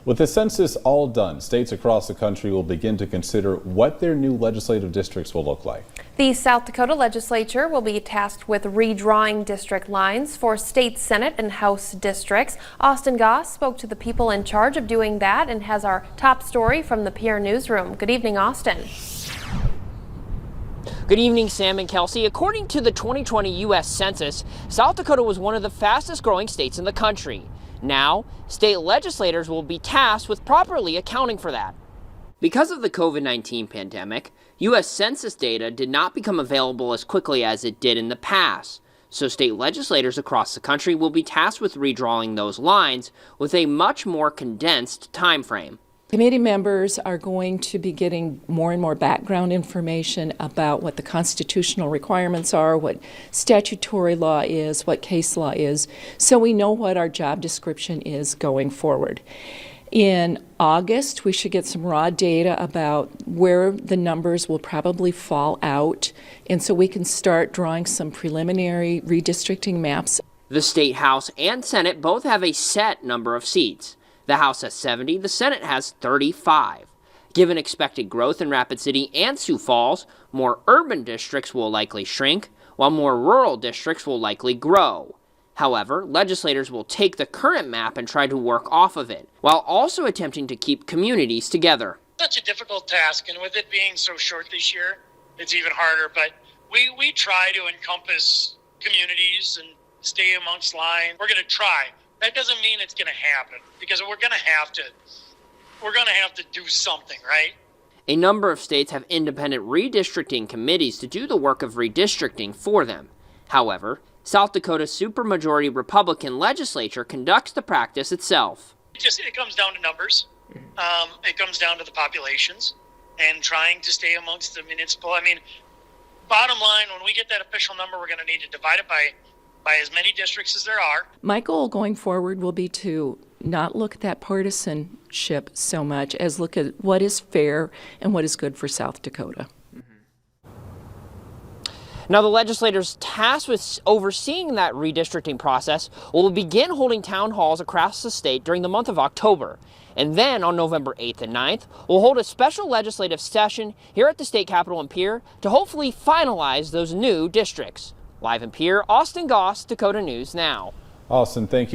With the census all done, states across the country will begin to consider what their new legislative districts will look like. The South Dakota legislature will be tasked with redrawing district lines for state Senate and House districts. Austin Goss spoke to the people in charge of doing that and has our top story from the PR newsroom. Good evening, Austin. Good evening, Sam and Kelsey. According to the 2020 U.S. Census, South Dakota was one of the fastest growing states in the country. Now, state legislators will be tasked with properly accounting for that. Because of the COVID-19 pandemic, U.S. Census data did not become available as quickly as it did in the past. So state legislators across the country will be tasked with redrawing those lines with a much more condensed time frame. Committee members are going to be getting more and more background information about what the constitutional requirements are, what statutory law is, what case law is, so we know what our job description is going forward. In August, we should get some raw data about where the numbers will probably fall out, and so we can start drawing some preliminary redistricting maps. The State House and Senate both have a set number of seats. The House has 70, the Senate has 35. Given expected growth in Rapid City and Sioux Falls, more urban districts will likely shrink, while more rural districts will likely grow. However, legislators will take the current map and try to work off of it, while also attempting to keep communities together. Such a difficult task, and with it being so short this year, it's even harder, but we try to encompass communities and stay amongst lines. We're going to try. That doesn't mean it's going to happen, because we're going to have to do something, right? A number of states have independent redistricting committees to do the work of redistricting for them. However, South Dakota supermajority Republican legislature conducts the practice itself. It comes down to numbers. It comes down to the populations and trying to stay amongst the municipal. Bottom line, when we get that official number, we're going to need to divide it by as many districts as there are. My goal going forward will be to not look at that partisanship so much as look at what is fair and what is good for South Dakota. Now, the legislators tasked with overseeing that redistricting process will begin holding town halls across the state during the month of October. And then on November 8th and 9th, we'll hold a special legislative session here at the state capitol in Pierre to hopefully finalize those new districts. Live in Pierre, Austin Goss, Dakota News Now. Austin, thank you.